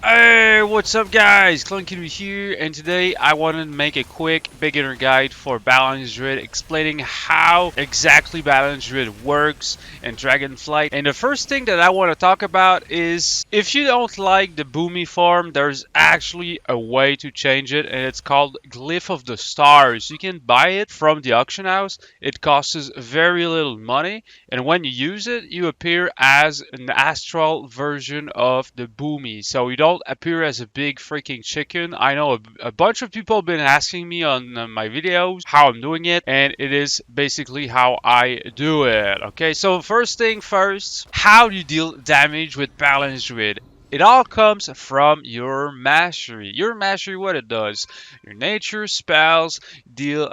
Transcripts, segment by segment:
Hey, what's up guys? Clunky here, and today I wanted to make a quick beginner guide for Balance Druid explaining how exactly Balance Druid works in Dragonflight. And the first thing that I want to talk about is if you don't like the boomy form, there's actually a way to change it, and it's called Glyph of the Stars. You can buy it from the auction house. It costs very little money, and when you use it, you appear as an astral version of the boomy. So you don't appear as a big freaking chicken. I know a bunch of people have been asking me on my videos how I'm doing it, and it is basically how I do it. Okay, so first thing first, how do you deal damage with Balance Druid? It all comes from your mastery. Your mastery, what it does, your nature spells deal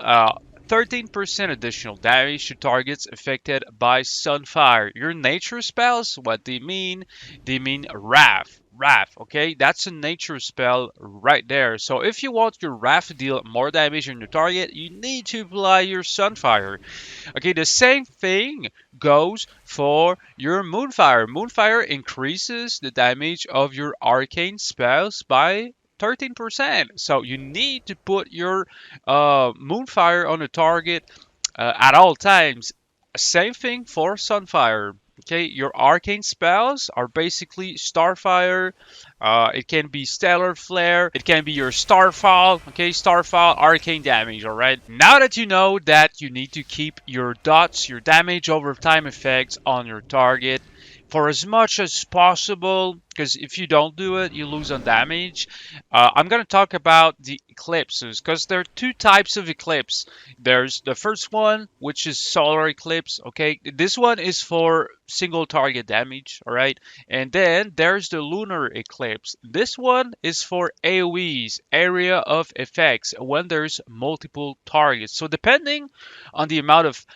13% additional damage to targets affected by Sunfire. Your nature spells, what they mean? They mean Wrath. Wrath, okay? That's a nature spell right there. So if you want your Wrath to deal more damage on your target, you need to apply your Sunfire. Okay, the same thing goes for your Moonfire. Moonfire increases the damage of your arcane spells by 13%. So you need to put your Moonfire on the target at all times. Same thing for Sunfire. Okay, your arcane spells are basically Starfire. It can be Stellar Flare. It can be your Starfall. Okay, Starfall, arcane damage. All right. Now that you know that you need to keep your dots, your damage over time effects on your target for as much as possible, because if you don't do it, you lose on damage. I'm going to talk about the eclipses, because there are two types of eclipse. There's the first one, which is solar eclipse. Okay, this one is for single target damage. All right, and then there's the lunar eclipse. This one is for AoEs, area of effects, when there's multiple targets. So depending on the amount of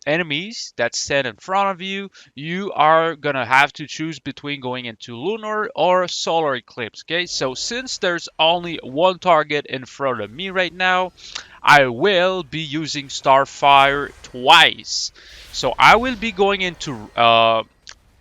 enemies that stand in front of you, you are gonna have to choose between going into lunar or solar eclipse. Okay, so since there's only one target in front of me right now, I will be using Starfire twice. So I will be going into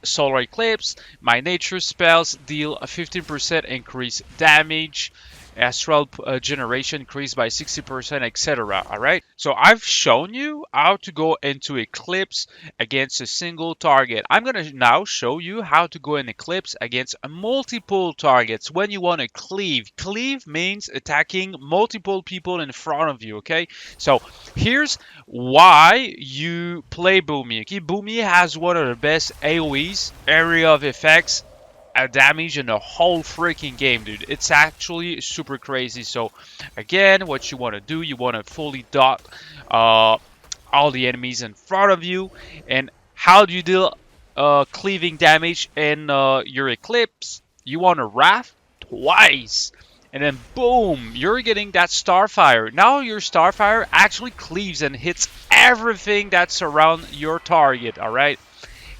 solar eclipse. My nature spells deal a 15% increase damage. Astral generation increased by 60%, etc. Alright, so I've shown you how to go into Eclipse against a single target. I'm gonna now show you how to go in Eclipse against multiple targets when you want to cleave. Cleave means attacking multiple people in front of you, okay? So here's why you play Boomy. Okay, Boomy has one of the best AoEs, area of effects, damage in the whole freaking game, dude. It's actually super crazy. So again, what you want to do, you want to fully dot all the enemies in front of you. And how do you deal cleaving damage in your Eclipse? You want to Wrath twice. And then boom, you're getting that Starfire. Now your Starfire actually cleaves and hits everything that's around your target, alright?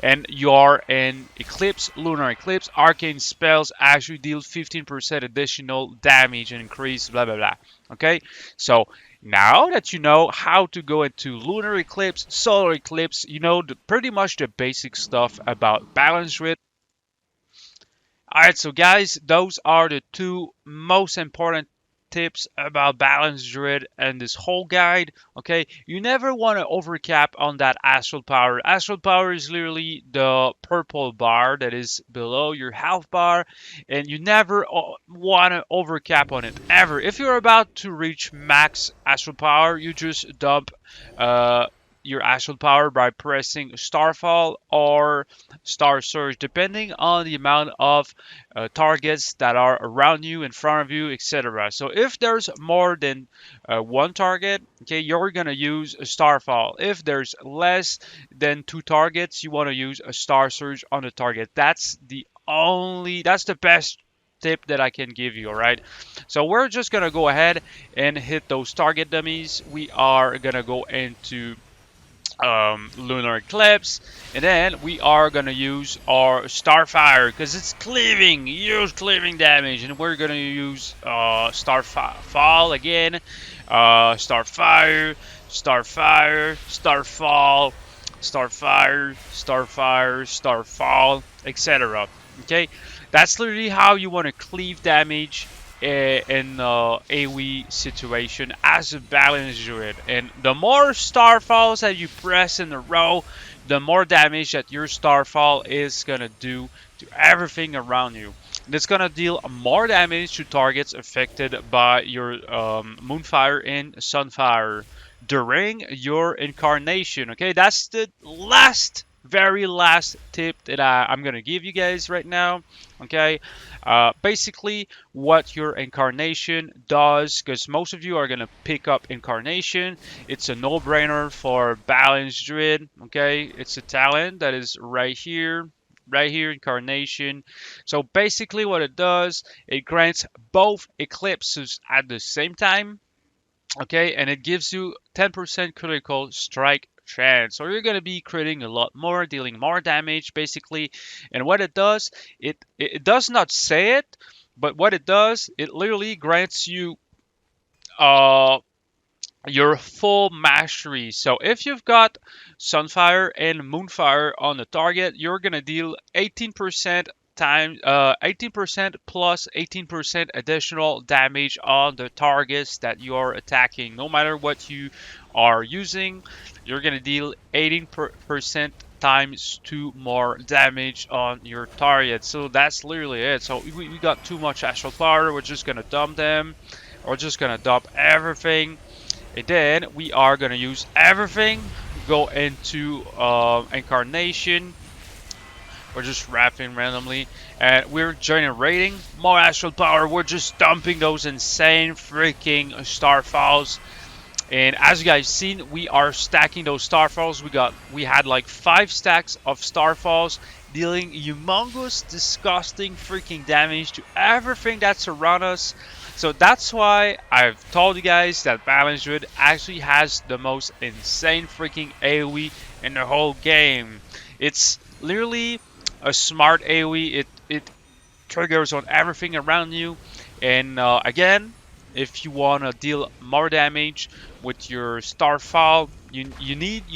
And you're in Eclipse, Lunar Eclipse, arcane spells actually deal 15% additional damage and increase, blah blah blah. Okay, so now that you know how to go into Lunar Eclipse, Solar Eclipse, you know pretty much the basic stuff about Balance Druid. Alright, so guys, those are the two most important tips about Balance Druid and this whole guide. Okay, you never want to overcap on that Astral Power. Astral Power is literally the purple bar that is below your health bar, and you never want to overcap on it ever. If you're about to reach max Astral Power, you just dump your Astral Power by pressing Starfall or Star Surge, depending on the amount of targets that are around you, in front of you, etc. So if there's more than one target, okay, you're gonna use a Starfall. If there's less than two targets, you want to use a Star Surge on the target. That's the best tip that I can give you. All right, so we're just gonna go ahead and hit those target dummies. We are gonna go into lunar eclipse, and then we are gonna use our starfire because it's cleaving, huge cleaving damage, and we're gonna use starfall again, starfire, starfire, starfall, starfire, starfire, starfall, etc. Okay, That's literally how you want to cleave damage in AoE situation as a balanced druid. And the more starfalls that you press in a row, the more damage that your starfall is gonna do to everything around you. And it's gonna deal more damage to targets affected by your Moonfire and Sunfire during your incarnation. Okay, that's the very last tip that I'm gonna give you guys right now. Okay, basically what your incarnation does, because most of you are gonna pick up incarnation. It's a no-brainer for balanced druid. Okay, it's a talent that is right here, incarnation. So basically what it does, it grants both eclipses at the same time. Okay, and it gives you 10% critical strike chance. So you're going to be critting a lot more, dealing more damage basically. And what it does, it does not say it, but what it does, it literally grants you uh your full mastery. So if you've got Sunfire and Moonfire on the target, you're gonna deal 18% times 18% plus 18% additional damage on the targets that you are attacking. No matter what you are using, you're gonna deal 18% times 2 more damage on your target. So that's literally it. So we got too much astral power. We're just gonna dump them. We're just gonna dump everything, and then we are gonna use everything, go into incarnation. We're just wrapping randomly, and we're generating more astral power. We're just dumping those insane freaking starfalls. And as you guys seen, we are stacking those starfalls. We had like 5 stacks of starfalls, dealing humongous, disgusting freaking damage to everything that's around us. So that's why I've told you guys that Balance Druid actually has the most insane freaking AoE in the whole game. It's literally a smart AoE. It triggers on everything around you. And again, if you want to deal more damage with your starfall, you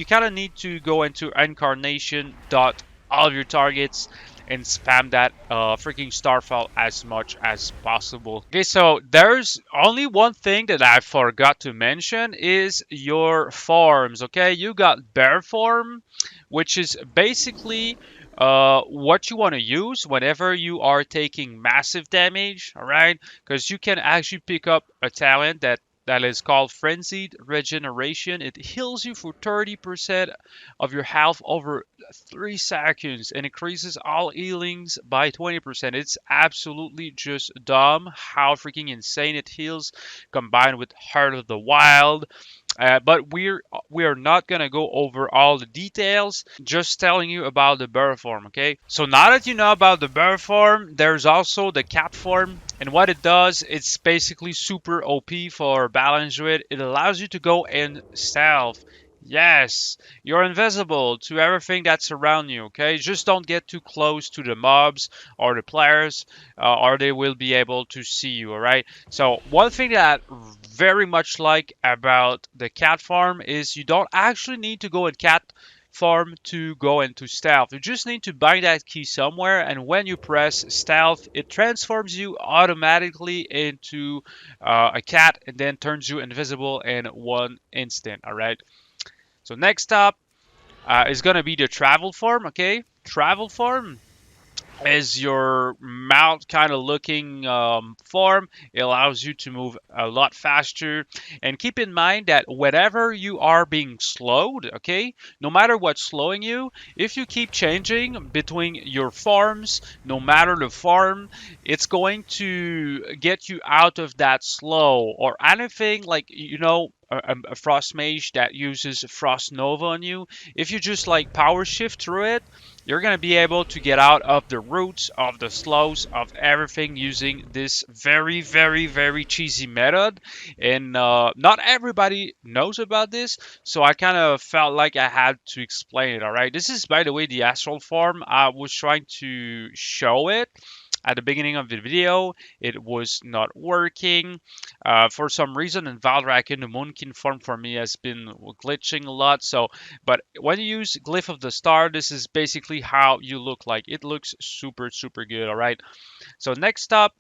kind of need to go into incarnation dot all of your targets and spam that freaking starfall as much as possible. Okay, so there's only one thing that I forgot to mention is your forms. Okay, you got bear form, which is basically what you want to use whenever you are taking massive damage, all right? Because you can actually pick up a talent that is called Frenzied Regeneration. It heals you for 30% of your health over 3 seconds and increases all healings by 20%. It's absolutely just dumb how freaking insane it heals, combined with Heart of the Wild. But we are not gonna go over all the details. Just telling you about the bird form, okay? So now that you know about the bird form, there's also the cat form, and what it does, it's basically super OP for balance druid. It allows you to go in stealth. Yes, you're invisible to everything that's around you, okay? Just don't get too close to the mobs or the players, or they will be able to see you, alright? So one thing that very much like about the cat farm is you don't actually need to go in cat farm to go into stealth. You just need to bind that key somewhere, and when you press stealth, it transforms you automatically into a cat and then turns you invisible in one instant, alright? So next up is gonna be the travel form. Okay, travel form is your mount kind of looking form. It allows you to move a lot faster. And keep in mind that whenever you are being slowed, okay, no matter what's slowing you, if you keep changing between your forms, no matter the form, it's going to get you out of that slow. Or anything like, a frost mage that uses frost nova on you, if you just like power shift through it, you're going to be able to get out of the roots, of the slows, of everything using this very, very, very cheesy method. And not everybody knows about this, so I kind of felt like I had to explain it, all right? This is, by the way, the astral form. I was trying to show it at the beginning of the video. It was not working for some reason, and Valdraken, the Moonkin form for me has been glitching a lot. So, but when you use Glyph of the Star, this is basically how you look like. It looks super, super good. All right. So next up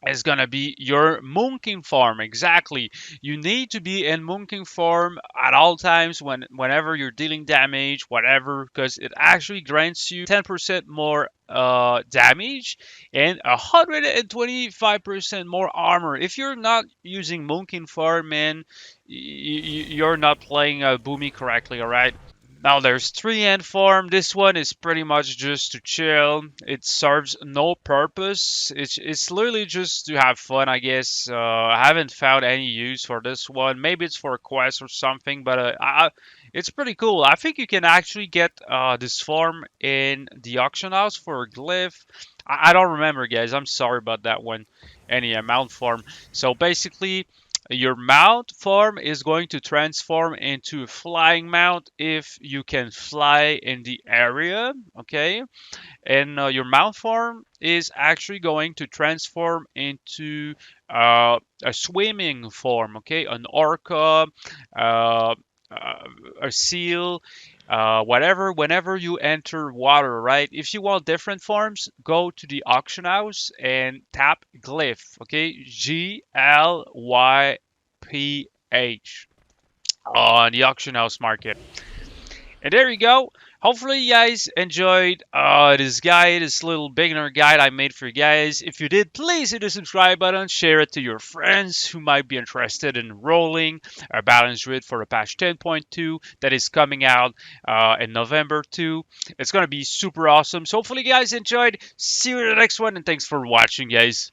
is gonna be your Moonking farm. Exactly. You need to be in Moonking farm at all times whenever you're dealing damage, whatever, because it actually grants you 10% more damage and 125% more armor. If you're not using Moonking farm, man, you're not playing Boomy correctly. All right. Now there's 3 end form. This one is pretty much just to chill. It serves no purpose. It's literally just to have fun, I guess. I haven't found any use for this one. Maybe it's for a quest or something, but it's pretty cool. I think you can actually get this form in the auction house for a glyph. I don't remember, guys. I'm sorry about that one. Any amount form. So basically, your mount form is going to transform into a flying mount if you can fly in the area, okay? And your mount form is actually going to transform into a swimming form, okay? An orca, uh, a seal, whatever, whenever you enter water, right? If you want different forms, go to the auction house and tap glyph, okay? GLYPH on the auction house market. And there you go. Hopefully you guys enjoyed this guide, this little beginner guide I made for you guys. If you did, please hit the subscribe button, share it to your friends who might be interested in rolling a Balance Druid for a patch 10.2 that is coming out in November 2. It's going to be super awesome. So hopefully you guys enjoyed. See you in the next one, and thanks for watching, guys.